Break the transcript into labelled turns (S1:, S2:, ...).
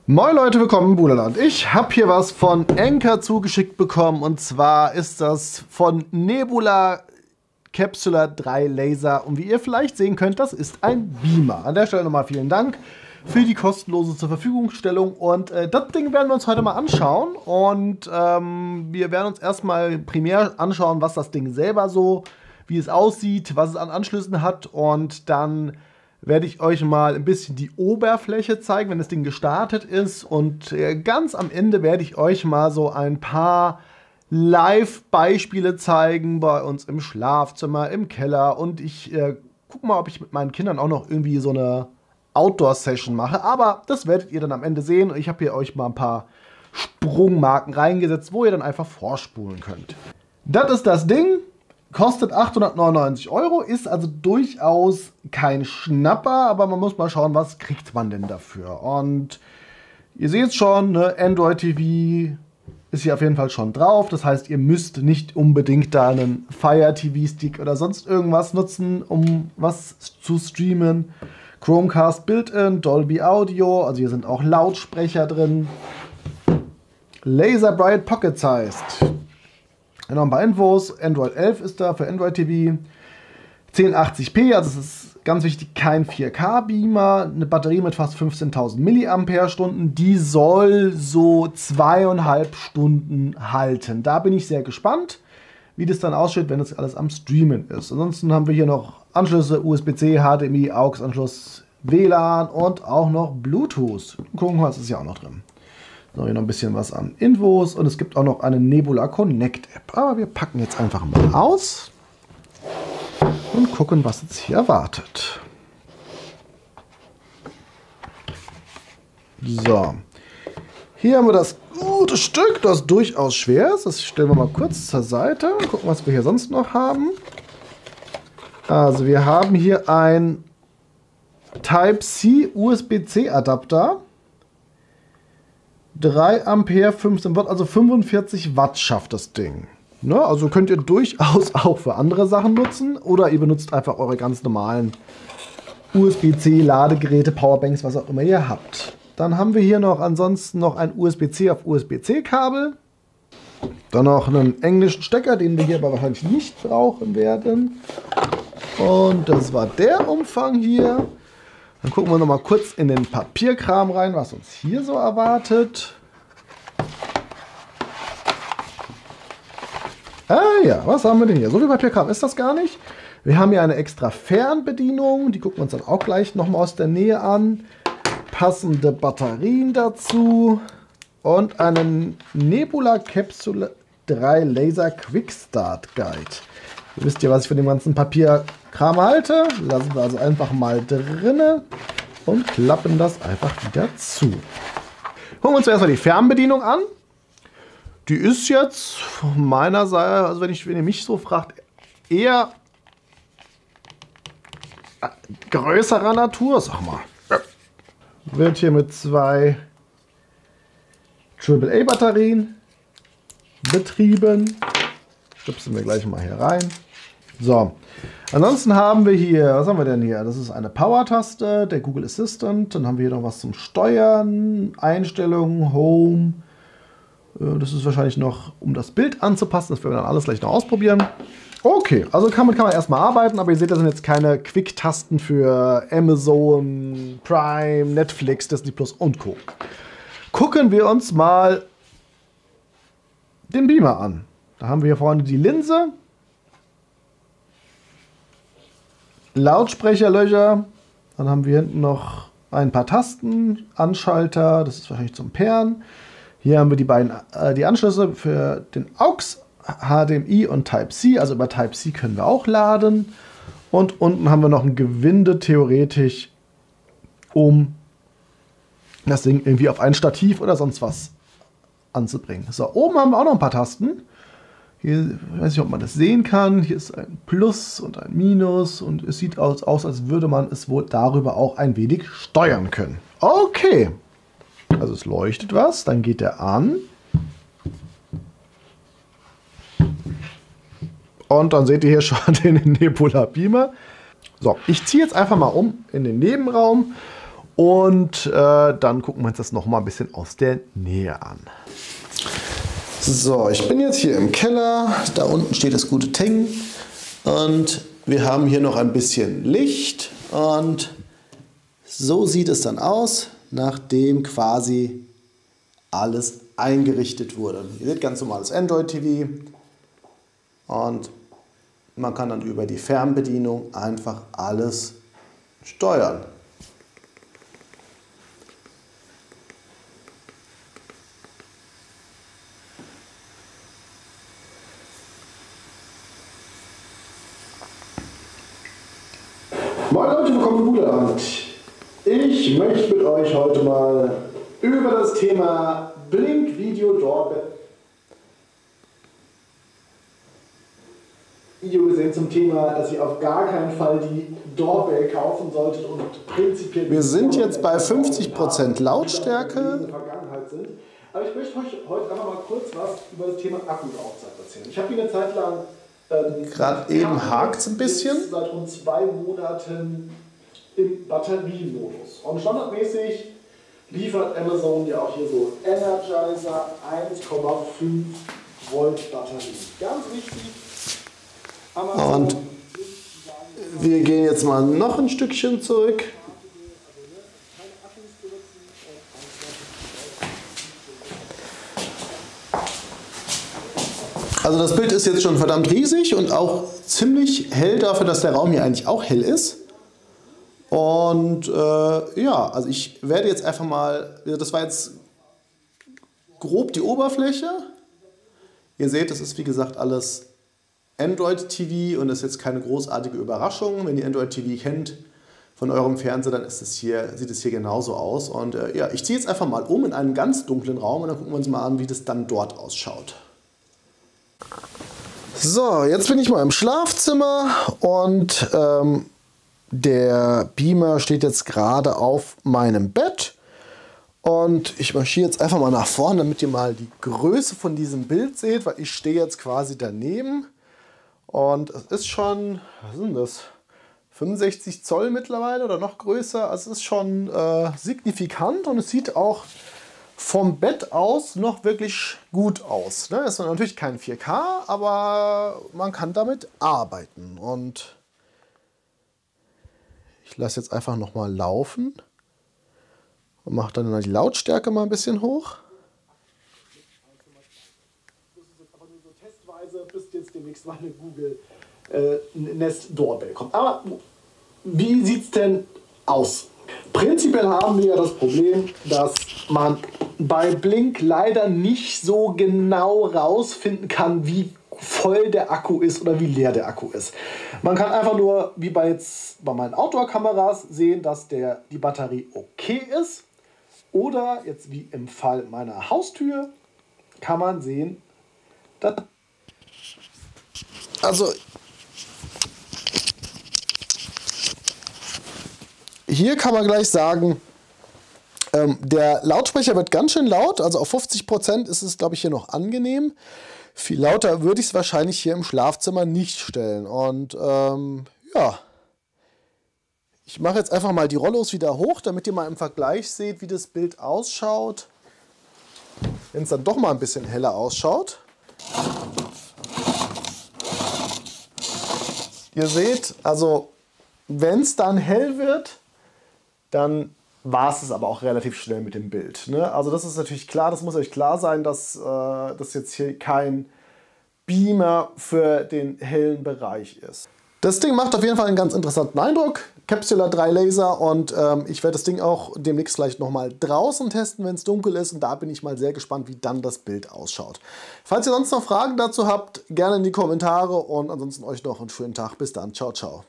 S1: Moin Leute, willkommen im Bruderland. Ich habe hier was von Anker zugeschickt bekommen und zwar ist das von Nebula Capsular 3 Laser und wie ihr vielleicht sehen könnt, das ist ein Beamer. An der Stelle nochmal vielen Dank für die kostenlose zur Verfügungstellung und das Ding werden wir uns heute mal anschauen und wir werden uns erstmal primär anschauen, was das Ding selber so, wie es aussieht, was es an Anschlüssen hat und dann werde ich euch mal ein bisschen die Oberfläche zeigen, wenn das Ding gestartet ist. Und ganz am Ende werde ich euch mal so ein paar Live-Beispiele zeigen bei uns im Schlafzimmer, im Keller. Und ich gucke mal, ob ich mit meinen Kindern auch noch irgendwie so eine Outdoor-Session mache. Aber das werdet ihr dann am Ende sehen. Ich habe hier euch mal ein paar Sprungmarken reingesetzt, wo ihr dann einfach vorspulen könnt. Das ist das Ding. Kostet 899 €, ist also durchaus kein Schnapper, aber man muss mal schauen, was kriegt man denn dafür. Und ihr seht schon, ne, Android TV ist hier auf jeden Fall schon drauf. Das heißt, ihr müsst nicht unbedingt da einen Fire TV Stick oder sonst irgendwas nutzen, um was zu streamen. Chromecast Built-in, Dolby Audio, also hier sind auch Lautsprecher drin. Laser Bright Pocket Sized. Noch ein paar Infos. Android 11 ist da für Android TV. 1080p, also es ist ganz wichtig, kein 4K-Beamer. Eine Batterie mit fast 15.000 mAh. Die soll so 2,5 Stunden halten. Da bin ich sehr gespannt, wie das dann aussieht, wenn das alles am Streamen ist. Ansonsten haben wir hier noch Anschlüsse, USB-C, HDMI, AUX-Anschluss, WLAN und auch noch Bluetooth. Gucken wir, was ist ja auch noch drin. So, hier noch ein bisschen was an Infos und es gibt auch noch eine Nebula Connect App. Aber wir packen jetzt einfach mal aus und gucken, was uns hier erwartet. So, hier haben wir das gute Stück, das durchaus schwer ist. Das stellen wir mal kurz zur Seite und gucken, was wir hier sonst noch haben. Also wir haben hier ein Type-C USB-C Adapter. 3 Ampere, 15 Watt, also 45 Watt schafft das Ding. Ne? Also könnt ihr durchaus auch für andere Sachen nutzen oder ihr benutzt einfach eure ganz normalen USB-C Ladegeräte, Powerbanks, was auch immer ihr habt. Dann haben wir hier noch ansonsten noch ein USB-C auf USB-C Kabel. Dann noch einen englischen Stecker, den wir hier aber wahrscheinlich nicht brauchen werden. Und das war der Umfang hier. Dann gucken wir noch mal kurz in den Papierkram rein, was uns hier so erwartet. Ah ja, was haben wir denn hier? So viel Papierkram ist das gar nicht. Wir haben hier eine extra Fernbedienung, die gucken wir uns dann auch gleich noch mal aus der Nähe an. Passende Batterien dazu und einen Nebula Capsular 3 Laser Quick Start Guide. Ihr wisst ja, was ich von dem ganzen Papierkram halte. Lassen wir also einfach mal drinne und klappen das einfach wieder zu. Gucken wir uns erstmal die Fernbedienung an. Die ist jetzt von meiner Seite, also wenn ihr mich so fragt, eher größerer Natur, sag mal. Wird hier mit 2 AAA-Batterien betrieben. Stupsen wir gleich mal hier rein. So, ansonsten haben wir hier, was haben wir denn hier? Das ist eine Power-Taste, der Google Assistant. Dann haben wir hier noch was zum Steuern, Einstellungen, Home. Das ist wahrscheinlich noch, um das Bild anzupassen. Das werden wir dann alles gleich noch ausprobieren. Okay, also damit kann man erstmal arbeiten, aber ihr seht, das sind jetzt keine Quick-Tasten für Amazon, Prime, Netflix, Disney Plus und Co. Gucken wir uns mal den Beamer an. Da haben wir hier vorne die Linse, Lautsprecherlöcher, dann haben wir hinten noch ein paar Tasten, Anschalter, das ist wahrscheinlich zum Pairen. Hier haben wir die Anschlüsse für den AUX, HDMI und Type-C, also über Type-C können wir auch laden. Und unten haben wir noch ein Gewinde, theoretisch, um das Ding irgendwie auf ein Stativ oder sonst was anzubringen. So, oben haben wir auch noch ein paar Tasten. Hier, ich weiß nicht, ob man das sehen kann. Hier ist ein Plus und ein Minus und es sieht aus, als würde man es wohl darüber auch ein wenig steuern können. Okay, also es leuchtet was, dann geht der an. Und dann seht ihr hier schon den Nebula Beamer. So, ich ziehe jetzt einfach mal um in den Nebenraum Und dann gucken wir uns das noch mal ein bisschen aus der Nähe an. So, ich bin jetzt hier im Keller. Da unten steht das gute Ting. Und wir haben hier noch ein bisschen Licht. Und so sieht es dann aus, nachdem quasi alles eingerichtet wurde. Ihr seht ganz normales Android TV. Und man kann dann über die Fernbedienung einfach alles steuern. Moin Leute, willkommen im Google-Abend. Ich möchte mit euch heute mal über das Thema Blink Video Doorbell Video gesehen zum Thema, dass ihr auf gar keinen Fall die Doorbell kaufen solltet und prinzipiell... Wir sind jetzt bei 50% Lautstärke. Aber ich möchte euch heute einfach mal kurz was über das Thema Akkulaufzeit erzählen. Ich habe hier eine Zeit lang... Gerade eben hakt es ein bisschen. Seit rund 2 Monaten im Batteriemodus. Und standardmäßig liefert Amazon ja auch hier so Energizer 1,5 Volt Batterie. Ganz wichtig. Und wir gehen jetzt mal noch ein Stückchen zurück. Also das Bild ist jetzt schon verdammt riesig und auch ziemlich hell dafür, dass der Raum hier eigentlich auch hell ist. Und ja, also ich werde jetzt einfach mal, das war jetzt grob die Oberfläche. Ihr seht, das ist wie gesagt alles Android TV und das ist jetzt keine großartige Überraschung. Wenn ihr Android TV kennt von eurem Fernseher, dann ist es hier, sieht es hier genauso aus. Und ja, ich ziehe jetzt einfach mal um in einen ganz dunklen Raum und dann gucken wir uns mal an, wie das dann dort ausschaut. So, jetzt bin ich mal im Schlafzimmer und der Beamer steht jetzt gerade auf meinem Bett. Und ich marschiere jetzt einfach mal nach vorne, damit ihr mal die Größe von diesem Bild seht, weil ich stehe jetzt quasi daneben. Und es ist schon, was sind das, 65 Zoll mittlerweile oder noch größer. Also es ist schon signifikant und es sieht auch vom Bett aus noch wirklich gut aus. Ne? Es ist natürlich kein 4K, aber man kann damit arbeiten. Und ich lasse jetzt einfach noch mal laufen und mache dann die Lautstärke mal ein bisschen hoch. Das ist jetzt einfach nur so testweise, bis jetzt demnächst mal eine Google Nest Doorbell kommt. Aber wie sieht es denn aus? Prinzipiell haben wir ja das Problem, dass man bei Blink leider nicht so genau rausfinden kann, wie voll der Akku ist oder wie leer der Akku ist. Man kann einfach nur, wie bei meinen Outdoor-Kameras, sehen, dass die Batterie okay ist. Oder jetzt wie im Fall meiner Haustür kann man sehen, dass... Also hier kann man gleich sagen, der Lautsprecher wird ganz schön laut, also auf 50% ist es, glaube ich, hier noch angenehm. Viel lauter würde ich es wahrscheinlich hier im Schlafzimmer nicht stellen. Und ja, ich mache jetzt einfach mal die Rollos wieder hoch, damit ihr mal im Vergleich seht, wie das Bild ausschaut, wenn es dann doch mal ein bisschen heller ausschaut. Ihr seht, also wenn es dann hell wird, dann war es aber auch relativ schnell mit dem Bild. Ne? Also das ist natürlich klar, das muss euch klar sein, dass das jetzt hier kein Beamer für den hellen Bereich ist. Das Ding macht auf jeden Fall einen ganz interessanten Eindruck. Capsular 3 Laser und ich werde das Ding auch demnächst vielleicht nochmal draußen testen, wenn es dunkel ist. Und da bin ich mal sehr gespannt, wie dann das Bild ausschaut. Falls ihr sonst noch Fragen dazu habt, gerne in die Kommentare und ansonsten euch noch einen schönen Tag. Bis dann. Ciao, ciao.